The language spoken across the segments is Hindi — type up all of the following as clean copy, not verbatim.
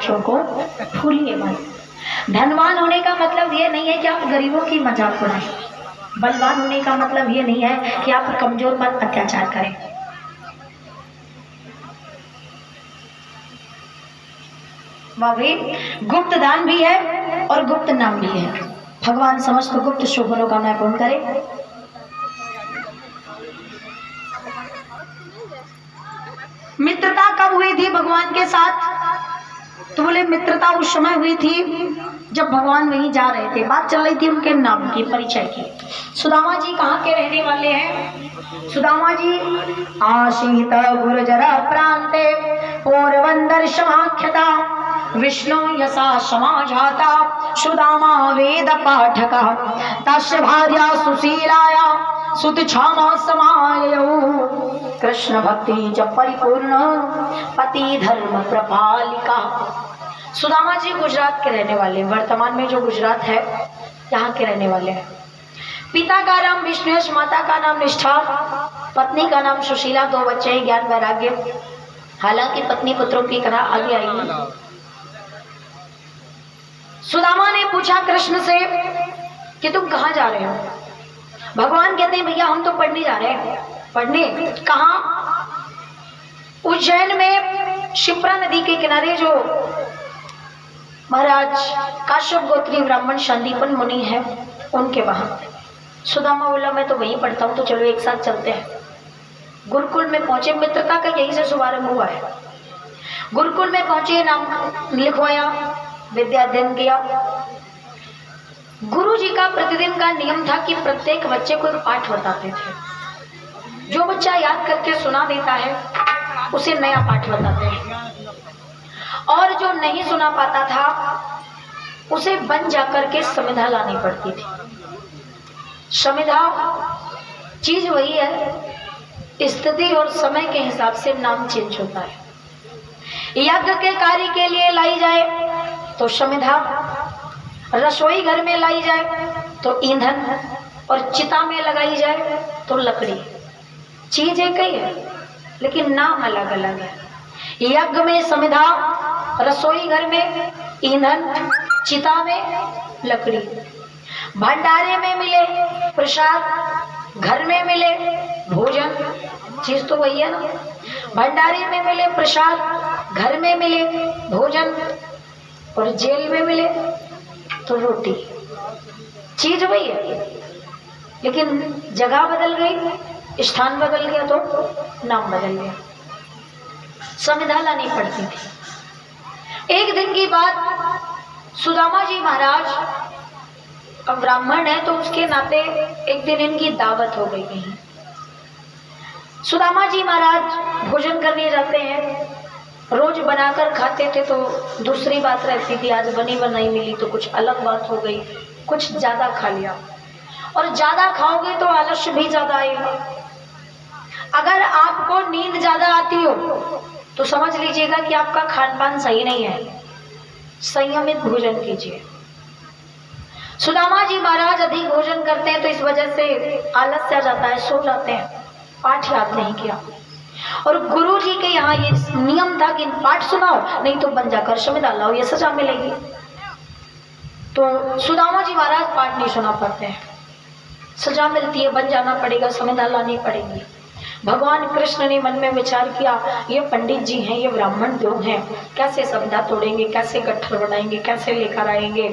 बच्चों को भूलिए मत। धनवान होने का मतलब ये नहीं है कि आप गरीबों की मजाक उड़ाएं। बलवान होने का मतलब ये नहीं है कि आप कमजोर पर अत्याचार करें। भाभी गुप्त दान भी है और गुप्त नाम भी है। भगवान समस्त गुप्त शुभ मनोकामनाएं पूर्ण करे। मित्रता कब हुई थी भगवान के साथ? तो बोले मित्रता उस समय हुई थी जब भगवान वहीं जा रहे थे। बात चल रही थी उनके नाम की, परिचय की। सुदामा जी कहाँ के रहने वाले हैं? सुदामा जी आशीत गुर्जर प्रांते पोरबंदर समाख्यता विष्णु यशा समाजाता सुदामा वेद पाठका तस्य भार्या सुशीलाया सुत क्षमा समायौ कृष्ण भक्ति जब परिपूर्ण पति धर्म प्रपालिका। सुदामा जी गुजरात के रहने वाले हैं। वर्तमान में जो गुजरात है यहाँ के रहने वाले हैं। पिता का नाम विष्णुयश, माता का नाम निष्ठा, पत्नी का नाम सुशीला, 2 बच्चे हैं, ज्ञान वैराग्य। हालांकि पत्नी पुत्रों की तरह आगे आएगी। सुदामा ने पूछा कृष्ण से कि तुम कहाँ जा रहे हो? भगवान कहते हैं भैया हम तो पढ़ने जा रहे हैं। पढ़ने कहाँ? उज्जैन में शिप्रा नदी के किनारे जो महाराज काश्यप गोत्री ब्राह्मण संदीपन मुनि है उनके वहां। सुदामा बोला मैं तो वहीं पढ़ता हूँ, तो चलो एक साथ चलते हैं। गुरुकुल में पहुंचे। मित्रता का यही से शुभारंभ हुआ है। गुरुकुल में पहुंचे, नाम लिखवाया, विद्या अध्ययन किया। गुरु जी का प्रतिदिन का नियम था कि प्रत्येक बच्चे को एक पाठ बताते थे। जो बच्चा याद करके सुना देता है उसे नया पाठ बताते हैं, और जो नहीं सुना पाता था उसे बन जाकर के समिधा लानी पड़ती थी। समिधा चीज वही है, स्थिति और समय के हिसाब से नाम चेंज होता है। यज्ञ के कार्य के लिए लाई जाए तो समिधा, रसोई घर में लाई जाए तो ईंधन, और चिता में लगाई जाए तो लकड़ी। चीज एक ही है लेकिन नाम अलग अलग है। यज्ञ में समिधा, रसोई घर में ईंधन, चिता में लकड़ी। भंडारे में मिले प्रसाद, घर में मिले भोजन, चीज तो वही है ना। भंडारे में मिले प्रसाद, घर में मिले भोजन, और जेल में मिले तो रोटी। चीज वही है लेकिन जगह बदल गई, स्थान बदल गया तो नाम बदल गया। समिधा लानी पड़ती थी। एक दिन की बात, सुदामा जी महाराज अब ब्राह्मण है तो उसके नाते एक दिन इनकी दावत हो गई कहीं। सुदामा जी महाराज भोजन करने जाते हैं, रोज बनाकर खाते थे तो दूसरी बात रहती थी, आज बनी बनाई मिली तो कुछ अलग बात हो गई, कुछ ज्यादा खा लिया। और ज्यादा खाओगे तो आलस्य भी ज्यादा आएगा। अगर आपको नींद ज्यादा आती हो तो समझ लीजिएगा कि आपका खान पान सही नहीं है। संयमित भोजन कीजिए। सुदामा जी महाराज अधिक भोजन करते हैं तो इस वजह से आलस्य आ जाता है, सो जाते हैं, पाठ याद नहीं किया। और गुरु जी के यहाँ ये नियम था कि पाठ सुनाओ नहीं तो बन जाकर समिधा लाओ, ये सजा मिलेगी। तो सुदामा जी महाराज पाठ नहीं सुना पाते हैं, सजा मिलती है, बन जाना पड़ेगा, समिधा लानी पड़ेगी। भगवान कृष्ण ने मन में विचार किया, ये पंडित जी हैं, ये ब्राह्मण लोग हैं, कैसे समिधा तोड़ेंगे, कैसे गट्ठर बनाएंगे, कैसे लेकर आएंगे।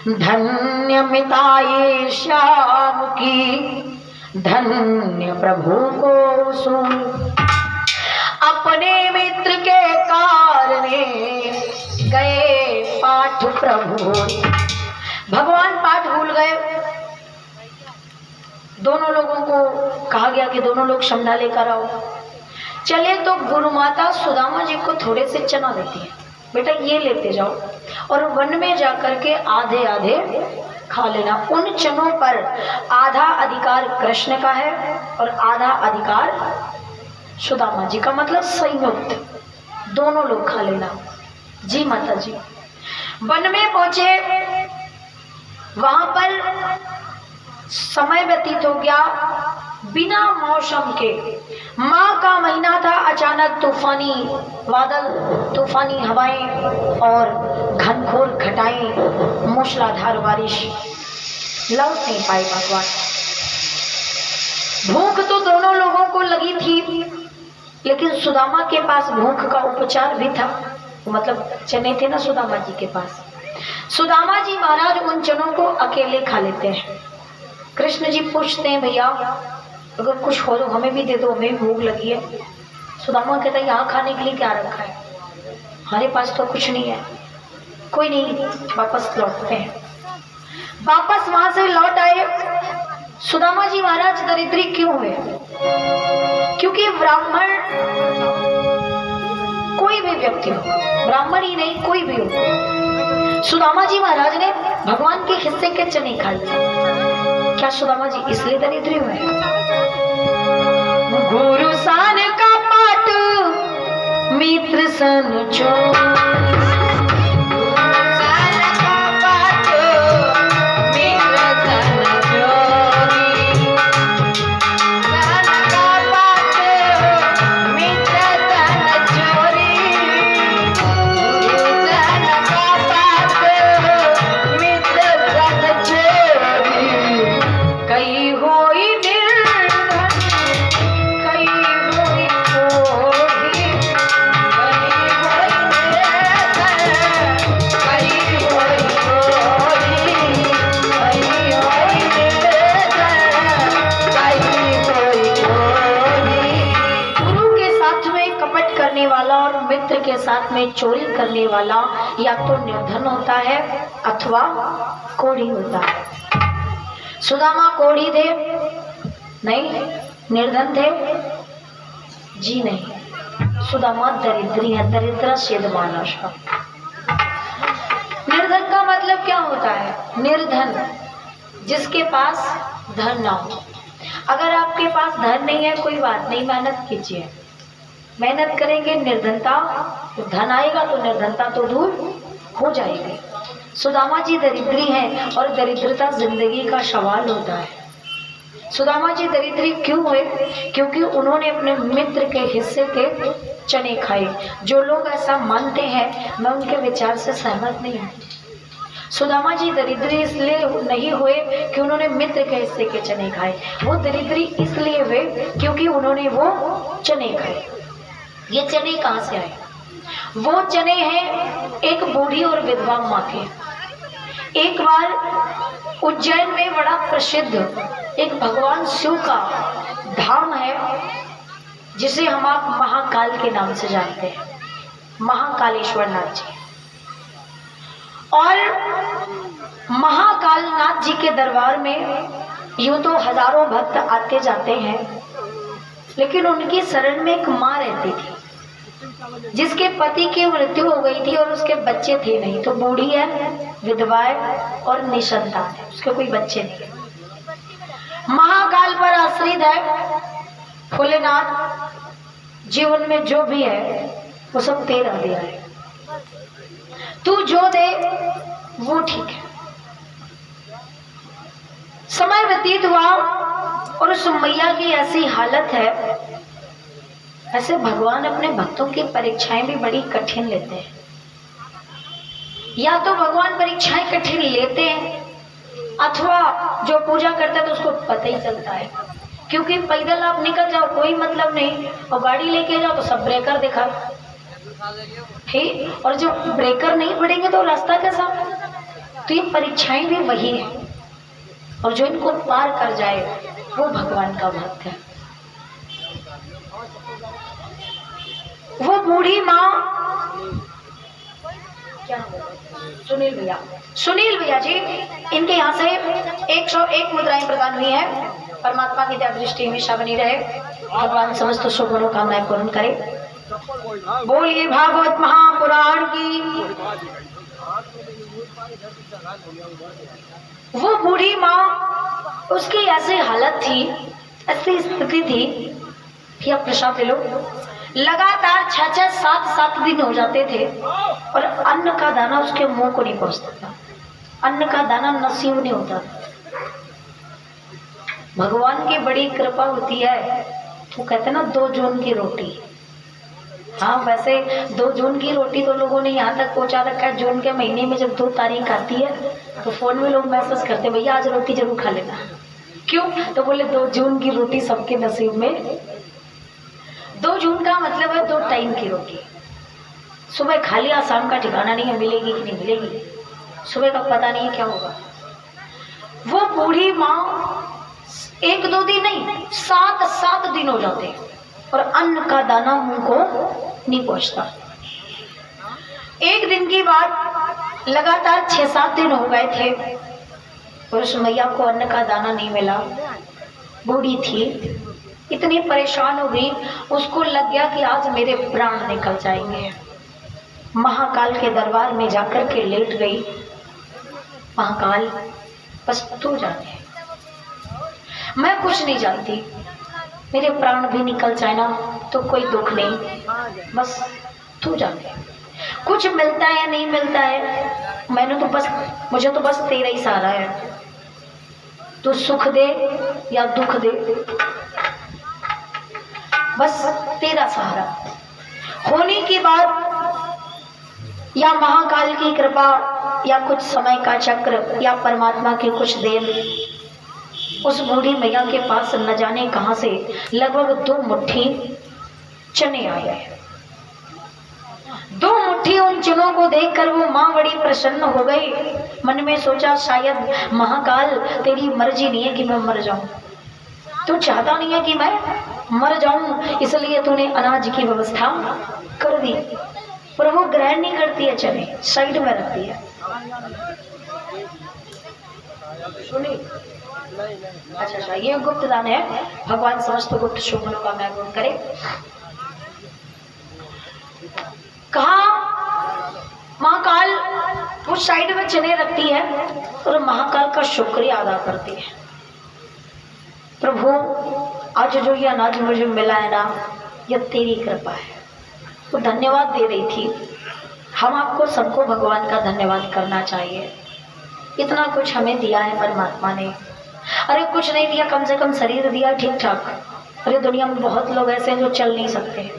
धन्य मिताये श्याम की, धन्य प्रभु को सुन, अपने मित्र के कारणे गए पाठ प्रभु। भगवान पाठ भूल गए। दोनों लोगों को कहा गया कि दोनों लोग समिधा लेकर आओ। चले तो गुरु माता सुदामा जी को थोड़े से चना देती है, बेटा ये लेते जाओ और वन में जाकर के आधे आधे खा लेना। उन चनों पर आधा अधिकार कृष्ण का है और आधा अधिकार सुदामा जी का, मतलब संयुक्त, दोनों लोग खा लेना। जी माता जी। वन में पहुंचे, वहां पर समय व्यतीत हो गया, बिना मौसम के, माह का महीना था, अचानक तूफानी बादल, तूफानी हवाएं और घनघोर घटाएं, मूसलाधार बारिश, लौट नहीं पाए भगवान। भूख तो दोनों लोगों को लगी थी, लेकिन सुदामा के पास भूख का उपचार भी था। मतलब चने थे ना सुदामा जी के पास। सुदामा जी महाराज उन चनों को अकेले खा लेते हैं। कृष्ण जी पूछते हैं, भैया अगर कुछ हो तो हमें भी दे दो, हमें भूख लगी है। सुदामा कहता है, यहाँ खाने के लिए क्या रखा है, हमारे पास तो कुछ नहीं है। कोई नहीं, वापस लौटते हैं। वापस वहां से लौट आए। सुदामा जी महाराज दरिद्री क्यों हुए? क्योंकि ब्राह्मण, कोई भी व्यक्ति हो, ब्राह्मण ही नहीं कोई भी हो, सुदामा जी महाराज ने भगवान के हिस्से के चने खा लिए। क्या सुदामा जी इसलिए दरिद्री हुए? गुरु सान का पाठ मित्र सन चोर, के साथ में चोरी करने वाला या तो निर्धन होता है अथवा कोढ़ी होता है। सुदामा कोढ़ी थे? नहीं। निर्धन थे? जी नहीं। सुदामा दरिद्री है, दरिद्र सिद्ध मानस। निर्धन का मतलब क्या होता है? निर्धन, जिसके पास धन ना हो। अगर आपके पास धन नहीं है, कोई बात नहीं, मेहनत कीजिए, मेहनत करेंगे, निर्धनता, धन आएगा तो निर्धनता तो दूर हो जाएगी। सुदामा जी दरिद्री हैं और दरिद्रता जिंदगी का सवाल होता है। सुदामा जी दरिद्री क्यों हुए? क्योंकि उन्होंने अपने मित्र के हिस्से के चने खाए। जो लोग ऐसा मानते हैं, मैं उनके विचार से सहमत नहीं हूँ। सुदामा जी दरिद्री इसलिए नहीं हुए कि उन्होंने मित्र के हिस्से के चने खाए, वो दरिद्री इसलिए हुए क्योंकि उन्होंने वो चने खाए। ये चने कहाँ से आए? वो चने हैं एक बूढ़ी और विधवा माँ के। एक बार उज्जैन में बड़ा प्रसिद्ध एक भगवान शिव का धाम है, जिसे हम आप महाकाल के नाम से जानते हैं, महाकालेश्वर नाथ जी। और महाकाल नाथ जी के दरबार में यूं तो हजारों भक्त आते जाते हैं, लेकिन उनकी शरण में एक माँ रहती थी जिसके पति की मृत्यु हो गई थी और उसके बच्चे थे नहीं। तो बूढ़ी है, विधवा है और निसंतान है, उसके कोई बच्चे नहीं। महाकाल पर आश्रित है। भोलेनाथ, जीवन में जो भी है वो सब तेरा दिया है, तू जो दे वो ठीक है। समय व्यतीत हुआ और उस मैया की ऐसी हालत है। ऐसे भगवान अपने भक्तों की परीक्षाएं भी बड़ी कठिन लेते हैं। या तो भगवान परीक्षाएं कठिन लेते हैं, अथवा जो पूजा करता है तो उसको पता ही चलता है। क्योंकि पैदल आप निकल जाओ कोई मतलब नहीं, और गाड़ी लेके जाओ तो सब ब्रेकर दिखा, ठीक। और जो ब्रेकर नहीं पड़ेंगे तो रास्ता कैसा? तो ये परीक्षाएं भी वही है, और जो इनको पार कर जाए वो भगवान का भक्त है। वो बूढ़ी माँ, क्या सुनील भैया जी, इनके यहाँ से 101 मुद्राएं प्रदान हुई है। परमात्मा की दया दृष्टि हमेशा बनी रहे, भगवान समस्त शुभ मनोकामनाएं पूर्ण करे। बोलिए भागवत महापुराण की। वो बूढ़ी माँ, उसकी ऐसी हालत थी, ऐसी स्थिति थी कि अब प्रसाद ले लो। लगातार 6-6, 7-7 दिन हो जाते थे और अन्न का दाना उसके मुंह को नहीं पहुंचता था, अन्न का दाना नसीब नहीं होता। भगवान की बड़ी कृपा होती है। तो कहते ना 2 जून की रोटी। हाँ, वैसे 2 जून की रोटी तो लोगों ने यहाँ तक पहुंचा रखा है, जून के महीने में जब 2 तारीख आती है तो फोन में लोग मैसेज करते भैया आज रोटी जरूर खा लेना। क्यों? तो बोले 2 जून की रोटी सबके नसीब में। 2 जून का मतलब है 2 टाइम की रोटी। सुबह खा लिया, शाम का ठिकाना नहीं है, मिलेगी कि नहीं मिलेगी, सुबह का पता नहीं है क्या होगा। वो बूढ़ी माँ 1-2 दिन नहीं, 7-7 दिन हो जाते और अन्न का दाना मुंह को नहीं पहुंचता। एक दिन की बात, लगातार 6-7 दिन हो गए थे और उस मैया को अन्न का दाना नहीं मिला। बूढ़ी थी, इतनी परेशान हो गई, उसको लग गया कि आज मेरे प्राण निकल जाएंगे। महाकाल के दरबार में जाकर के लेट गई। महाकाल, बस तू जाने, मैं कुछ नहीं जानती, मेरे प्राण भी निकल जाए ना तो कोई दुख नहीं, बस तू जाने। कुछ मिलता है या नहीं मिलता है, मुझे तो बस तेरा ही सहारा है। तू सुख दे या दुख दे, बस तेरा सहारा। होने की बात या महाकाल की कृपा या कुछ समय का चक्र या परमात्मा की कुछ देन, उस बूढ़ी मैया के पास न जाने कहां से लगभग 2 मुट्ठी चने आ गए। 2 मुट्ठी उन चनों को देखकर वो माँ बड़ी प्रसन्न हो गई। मन में सोचा शायद महाकाल तेरी मर्जी नहीं है कि मैं मर जाऊं, तू चाहता नहीं है कि मैं मर जाऊं, इसलिए तूने अनाज की व्यवस्था कर दी। पर वो ग्रहण नहीं करती है, चने साइड में रखती है। सुनी? अच्छा, ये गुप्त दान है। भगवान समस्त गुप्त शुभ मनोकामना पूर्ण करे। कहा महाकाल वो साइड में चने रखती है और महाकाल का शुक्रिया अदा करती है। प्रभु, आज जो ये अनाज मुझे मिला है ना, ये तेरी कृपा है। वो धन्यवाद दे रही थी। हम आपको सबको भगवान का धन्यवाद करना चाहिए। इतना कुछ हमें दिया है परमात्मा ने। अरे कुछ नहीं दिया, कम से कम शरीर दिया ठीक ठाक। अरे दुनिया में बहुत लोग ऐसे हैं जो चल नहीं सकते,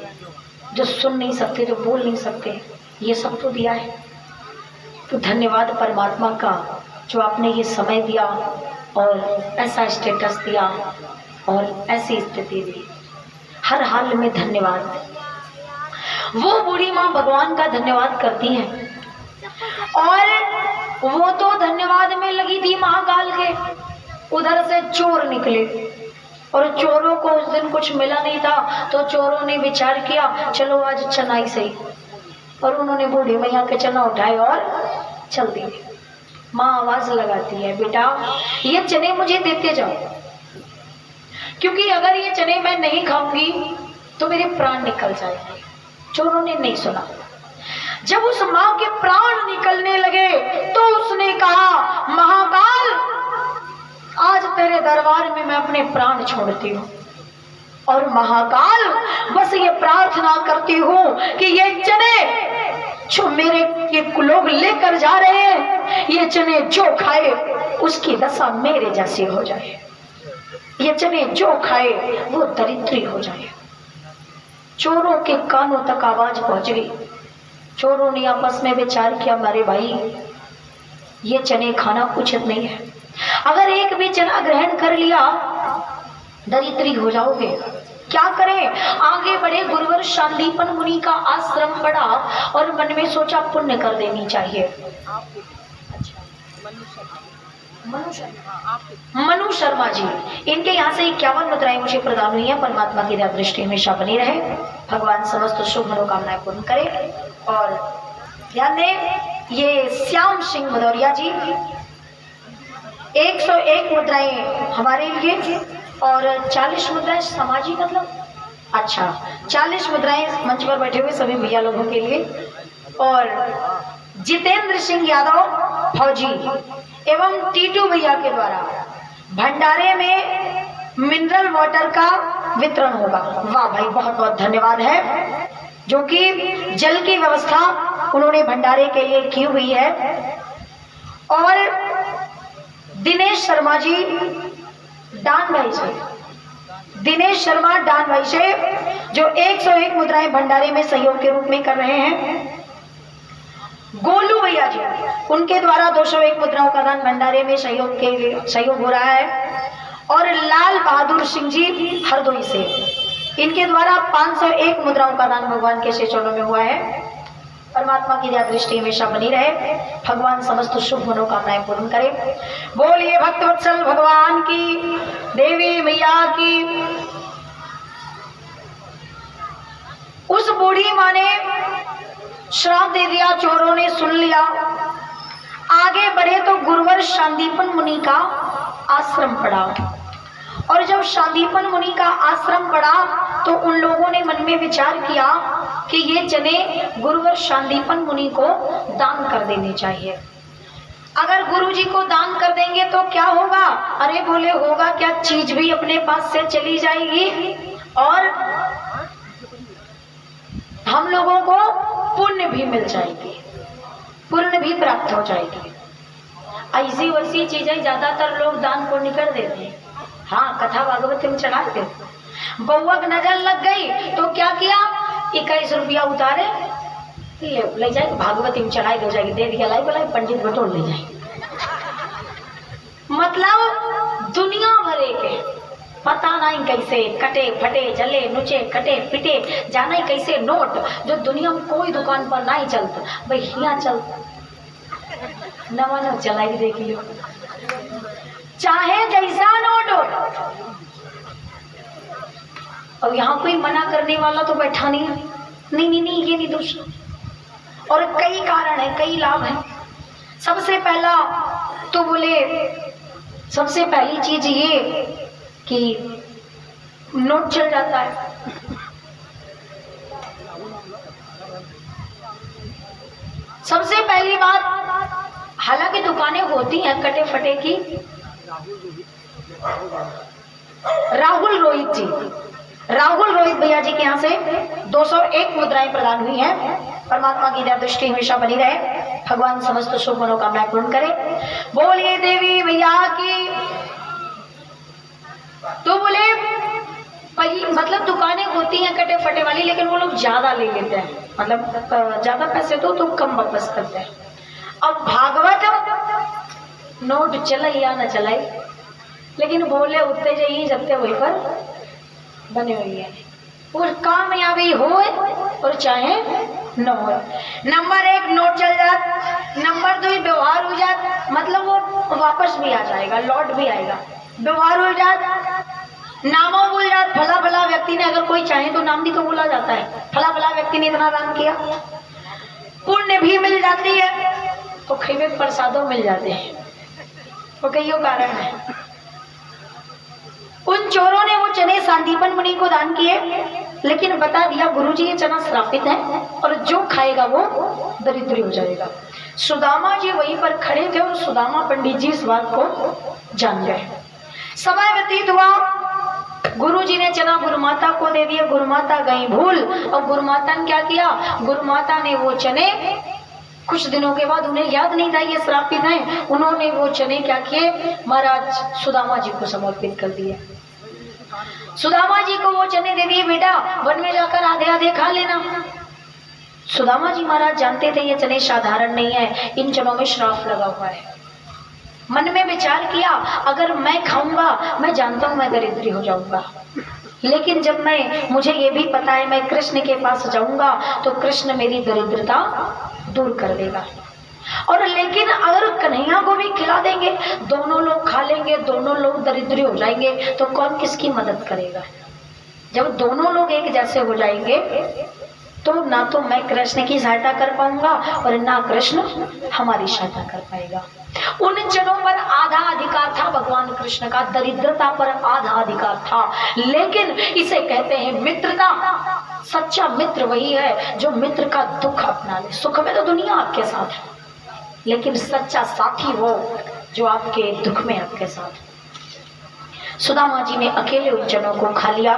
जो सुन नहीं सकते, जो बोल नहीं सकते, ये सब तो दिया है। तो धन्यवाद परमात्मा का जो आपने ये समय दिया और ऐसा स्टेटस दिया और ऐसी स्थिति दी। हर हाल में धन्यवाद। वो बूढ़ी माँ भगवान का धन्यवाद करती है और वो तो धन्यवाद में लगी थी महाकाल के। उधर से चोर निकले और चोरों को उस दिन कुछ मिला नहीं था, तो चोरों ने विचार किया चलो आज चना ही सही, और उन्होंने बूढ़ी मैया के चना उठाए और चल दिए। माँ आवाज लगाती है, बेटा ये चने मुझे देते जाओ, क्योंकि अगर ये चने मैं नहीं खाऊंगी तो मेरे प्राण निकल जाएंगे। चोरों ने नहीं सुना। जब उस माँ के प्राण निकलने लगे तो उसने कहा महाकाल, आज तेरे दरबार में मैं अपने प्राण छोड़ती हूँ और महाकाल बस ये प्रार्थना करती हूँ कि ये चने जो मेरे ये लोग लेकर जा रहे हैं, ये चने जो खाए उसकी दशा मेरे जैसी हो जाए। ये चने जो खाए वो दरिद्री हो जाए। चोरों के कानों तक आवाज पहुंच गई। चोरों ने आपस में विचार किया, मेरे भाई ये चने खाना उचित नहीं है, अगर एक भी चना ग्रहण कर लिया दरिद्री हो जाओगे। क्या करें? आगे बढ़े, गुरुवर शांदीपन मुनि का आश्रम पड़ा और मन में सोचा पुण्य कर देनी चाहिए। मनु शर्मा जी, इनके यहाँ से 51 मुद्राएं मुझे प्रदान हुई है। परमात्मा की दया दृष्टि हमेशा बनी रहे, भगवान समस्त शुभ मनोकामनाएं पूर्ण करे। और ध्यान दें, ये श्याम सिंह भदौरिया जी 101 मुद्राएं हमारे लिए और 40 मुद्राएं सामाजिक, मतलब अच्छा 40 मुद्राएं मंच पर बैठे हुए सभी भैया लोगों के लिए। और जितेंद्र सिंह यादव फौजी एवं टीटू भैया के द्वारा भंडारे में मिनरल वाटर का वितरण होगा। वाह भाई, बहुत बहुत धन्यवाद है, जो कि जल की व्यवस्था उन्होंने भंडारे के लिए की हुई है। और दिनेश शर्मा जी डान भाई से, दिनेश शर्मा डान भाई से, जो 101 मुद्राएं भंडारे में सहयोग के रूप में कर रहे हैं। गोलू भैया जी, उनके द्वारा 201 मुद्राओं का दान भंडारे में सहयोग हो रहा है। और लाल बहादुर सिंह जी हरदोई से, इनके द्वारा 501 मुद्राओं का दान भगवान के श्री चरणों में हुआ है। परमात्मा की दया दृष्टि हमेशा बनी रहे, भगवान समस्त शुभ मनोकामनाएं पूर्ण करे। बोलिए भक्तवत्सल भगवान की, देवी मैया की। उस बूढ़ी माँ ने श्राप दे दिया, चोरों ने सुन लिया। आगे बढ़े तो गुरुवर शांतिपन मुनि का आश्रम पड़ा, और जब शांतिपन मुनि का आश्रम पड़ा तो उन लोगों ने मन में विचार किया कि ये चने गुरुवर शांतिपन मुनि को दान कर देने चाहिए। अगर गुरु जी को दान कर देंगे तो क्या होगा? अरे बोले होगा क्या, चीज भी अपने पास से चली जाएगी और हम लोगों को पुण्य भी मिल जाएगी, पुण्य भी प्राप्त हो जाएगी। ऐसी वैसी चीजें ज्यादातर लोग दान पुण्य कर देते हैं। हाँ, कथा भागवत में चढ़ा देते। बउआ की नजर लग गई तो क्या किया, 21 रुपया उतारे, ले जाए भागवती में चढ़ाई हो जाएगी, दे दिया लाई बोला पंडित बटोर ले जाए। मतलब दुनिया भरे के पता नहीं कैसे कटे फटे जले नुचे कटे पिटे जाना ही कैसे नोट, जो दुनिया में कोई दुकान पर नहीं चलता, भाई यहाँ चलता। नवा नव चलाई देख लियो, चाहे जैसा नोट हो। और यहाँ कोई मना करने वाला तो बैठा नहीं है, नहीं ये नहीं दूसरा। और कई कारण है, कई लाभ है। सबसे पहला तो बोले, सबसे पहली चीज ये कि नोट चल जाता है। सबसे पहली बात, हालांकि दुकानें होती हैं कटे फटे की। राहुल रोहित भैया जी के यहाँ से 201 मुद्राएं प्रदान हुई हैं। परमात्मा की दया दृष्टि हमेशा बनी रहे, भगवान समस्त शुभ मनोकामनाएं पूर्ण करे। बोलिए देवी मैया की। तो बोले मतलब दुकानें होती हैं कटे फटे वाली, लेकिन वो लोग ज्यादा ले लेते हैं, मतलब ज्यादा पैसे दो तो कम वापस करते हैं। अब भागवत नोट चलाई या न चलाई, लेकिन बोले उतने जाइए जबते वहीं पर बने हुई है। और कामयाबी हो और चाहे न हो। नंबर 1 नोट चल जात, नंबर 2 व्यवहार हो जात, मतलब वो वापस भी आ जाएगा, लौट भी आएगा। व्यवहार हो जात, नामों बोल जात। फला फला व्यक्ति ने, अगर कोई चाहे तो नाम भी तो बोला जाता है, फला फला व्यक्ति ने इतना दान किया। पुण्य भी मिल जाती है, तो खैबे प्रसादों मिल जाते हैं। वो कई कारण है। उन चोरों ने वो चने शांतिपन मुनि को दान किए, लेकिन बता दिया गुरुजी ये चना श्रापित है और जो खाएगा वो दरिद्री हो जाएगा। सुदामा जी वहीं पर खड़े थे और सुदामा पंडित जी इस बात को जान गए। समय व्यतीत हुआ, गुरुजी ने चना गुरुमाता को दे दिया। गुरुमाता गई भूल, और गुरुमाता ने क्या किया, गुरुमाता ने वो चने कुछ दिनों के बाद, उन्हें याद नहीं था ये श्रापित हैं, उन्होंने वो चने क्या किए, महाराज सुदामा जी को समर्पित कर दिए। सुदामा जी को वो चने दे दिए, बेटा वन में जाकर आधे आधे खा लेना। सुदामा जी महाराज जानते थे ये चने साधारण नहीं है, इन चनों में श्राप लगा हुआ है। मन में विचार किया, अगर मैं खाऊंगा, मैं जानता हूं मैं दरिद्री हो जाऊंगा, लेकिन जब मुझे ये भी पता है मैं कृष्ण के पास जाऊंगा तो कृष्ण मेरी दरिद्रता दूर कर देगा। और लेकिन अगर कन्हैया को भी खिला देंगे, दोनों लोग खा लेंगे, दोनों लोग दरिद्री हो जाएंगे, तो कौन किसकी मदद करेगा? जब दोनों लोग एक जैसे हो जाएंगे तो ना तो मैं कृष्ण की सहायता कर पाऊंगा और ना कृष्ण हमारी सहायता कर पाएगा। उन जनों पर आधा अधिकार था भगवान कृष्ण का, दरिद्रता पर आधा अधिकार था। लेकिन इसे कहते हैं मित्रता। सच्चा मित्र वही है जो मित्र का दुख अपना ले। सुख में तो दुनिया आपके साथ है, लेकिन सच्चा साथी वो जो आपके दुख में आपके साथ। सुदामा जी ने अकेले उन जनों को खा लिया।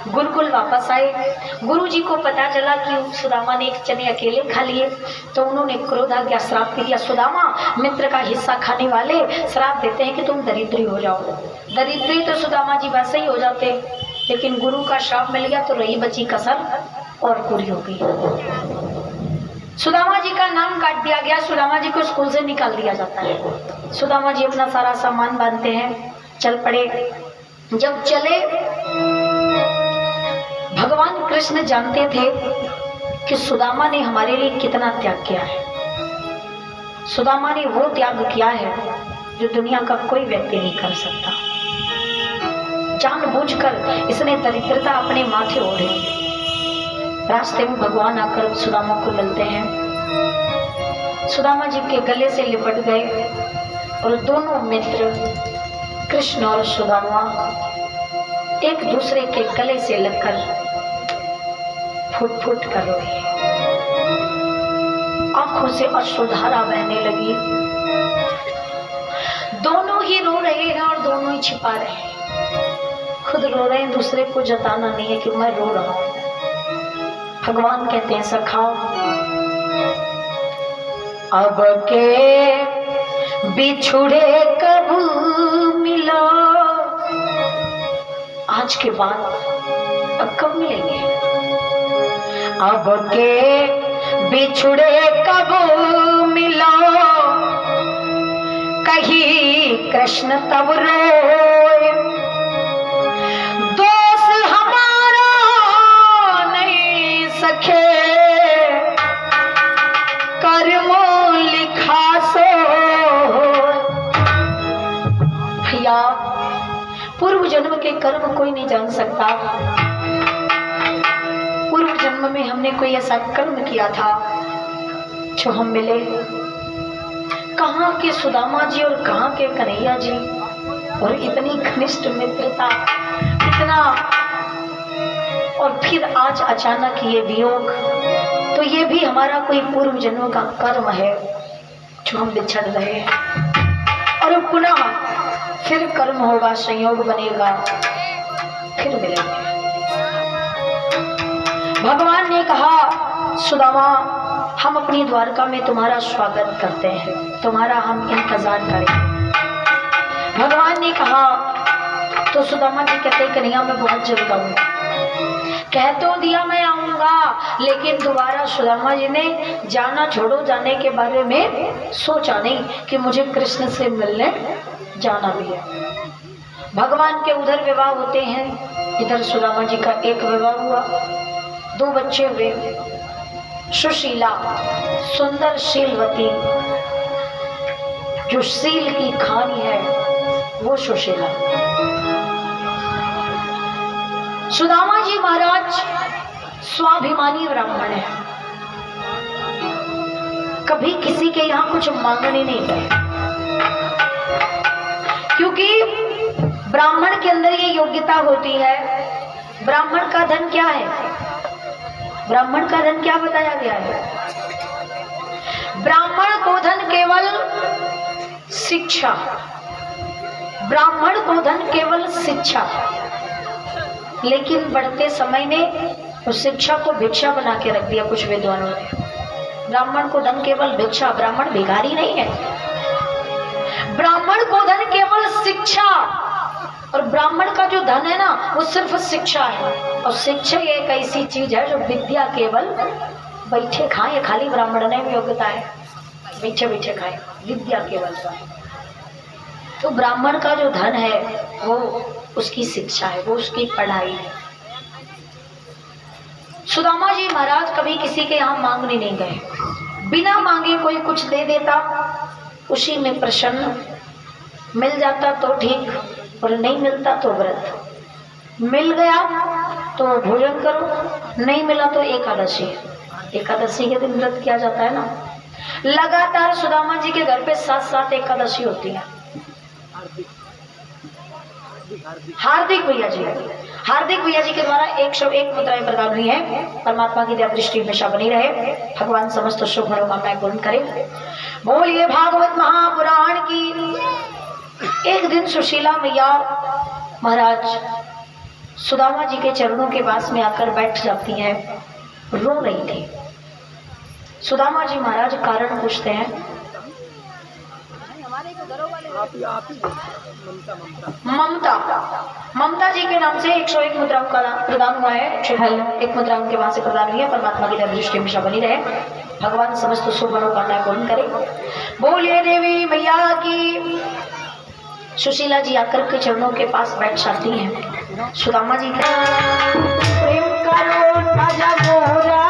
गुरुकुल वापस आए। गुरुजी को पता चला कि सुदामा ने एक चने अकेले खा लिए, तो उन्होंने क्रोध आ गया, श्राप दे दिया, सुदामा मित्र का हिस्सा खाने वाले श्राप देते हैं कि तुम दरिद्री हो जाओ। दरिद्री तो सुदामा जी वैसे ही हो जाते, लेकिन गुरु का श्राप मिल गया तो रही बची कसर और पूरी हो गई। सुदामा जी का नाम काट दिया गया, सुदामा जी को स्कूल से निकाल दिया जाता है। सुदामा जी अपना सारा सामान बांधते हैं, चल पड़े। जब चले, भगवान कृष्ण जानते थे कि सुदामा ने हमारे लिए कितना त्याग किया है। सुदामा ने वो त्याग किया है जो दुनिया का कोई व्यक्ति नहीं कर सकता। जानबूझकर इसने दरिद्रता अपने माथे ओढ़ी। रास्ते में भगवान आकर सुदामा को मिलते हैं, सुदामा जी के गले से लिपट गए और दोनों मित्र कृष्ण और सुदामा एक दूसरे के गले से लगकर फुट फुट कर रोए। आंखों से अश्रुधारा बहने लगी। दोनों ही रो रहे हैं और दोनों ही छिपा रहे हैं। खुद रो रहे हैं, दूसरे को जताना नहीं है कि मैं रो रहा हूं। भगवान कहते हैं, सखा अब के बिछुड़े कब मिलो। आज के बाद अब कब मिलेंगे? अब के बिछुड़े कब मिलो, कहीं कृष्ण तब रोए। दोस्त हमारा नहीं सखे, कर्मो लिखा सो। भैया, पूर्व जन्म के कर्म कोई नहीं जान सकता। पूर्व जन्म में हमने कोई ऐसा कर्म किया था जो हम मिले। कहाँ के सुदामा जी और कहाँ के कन्हैया जी, और इतनी घनिष्ठ मित्रता, इतना, और फिर आज अचानक ये वियोग। तो ये भी हमारा कोई पूर्व जन्म का कर्म है जो हम बिछड़ रहे हैं। और पुनः फिर कर्म होगा, संयोग बनेगा, फिर मिलेंगे। भगवान ने कहा, सुदामा हम अपनी द्वारका में तुम्हारा स्वागत करते हैं, तुम्हारा हम इंतजार करें। भगवान ने कहा, तो सुदामा जी कहते, कन्हैया मैं बहुत जल्द आऊंगा। कह तो दिया मैं आऊंगा, लेकिन दोबारा सुदामा जी ने जाना छोड़ो जाने के बारे में सोचा नहीं कि मुझे कृष्ण से मिलने जाना भी है। भगवान के उधर विवाह होते हैं, इधर सुदामा जी का एक विवाह हुआ, 2 बच्चे हुए। सुशीला, सुंदर शीलवती, जो शील की खानी है वो सुशीला। सुदामा जी महाराज स्वाभिमानी ब्राह्मण है, कभी किसी के यहाँ कुछ मांगने नहीं गए, क्योंकि ब्राह्मण के अंदर ये योग्यता होती है। ब्राह्मण का धन क्या है? ब्राह्मण का धन क्या बताया गया है? ब्राह्मण को धन केवल शिक्षा, ब्राह्मण को धन केवल शिक्षा। लेकिन बढ़ते समय ने उस शिक्षा को भिक्षा बना के रख दिया कुछ विद्वानों ने। ब्राह्मण को धन केवल भिक्षा, ब्राह्मण भिखारी नहीं है। ब्राह्मण को धन केवल शिक्षा, और ब्राह्मण का जो धन है ना वो सिर्फ शिक्षा है। और शिक्षा एक ऐसी चीज है जो विद्या केवल बैठे खाए, खाली ब्राह्मण ने भी योग्यता है बैठे बैठे खाए, विद्या केवल का। तो ब्राह्मण का जो धन है वो उसकी शिक्षा है, वो उसकी पढ़ाई है। सुदामा जी महाराज कभी किसी के यहाँ मांगने नहीं गए, बिना मांगे कोई कुछ दे देता, उसी में प्रसन्न। मिल जाता तो ठीक, और नहीं मिलता तो व्रत। मिल गया तो भोजन करो, नहीं मिला तो एकादशी। एकादशी के दिन व्रत किया जाता है ना। लगातार सुदामा जी के घर पे 7-7 एकादशी होती है। हार्दिक भैया जी के द्वारा 101 मुद्राएं प्रदान हुई है। परमात्मा की दया दृष्टि हमेशा बनी रहे, भगवान समस्त शुभ मनोकामनाएं पूर्ण करे। बोलिए भागवत महापुराण की। एक दिन सुशीला मैया महाराज सुदामा जी के चरणों के पास में आकर बैठ जाती है, रो रही थी। सुदामा जी महाराज कारण पूछते हैं। ममता जी के नाम से 101 मुद्राओं का प्रदान हुआ है। एक मुद्रा उनके वहां से प्रदान हुई है। परमात्मा की दृष्टि हमेशा बनी रहे, भगवान समस्त शुभ मनोकामनाएं पूर्ण करे। बोलिए देवी मैया की। सुशीला जी आकर के चरणों के पास बैठ जाती हैं। सुदामा जी प्रेम करो राजा मोरा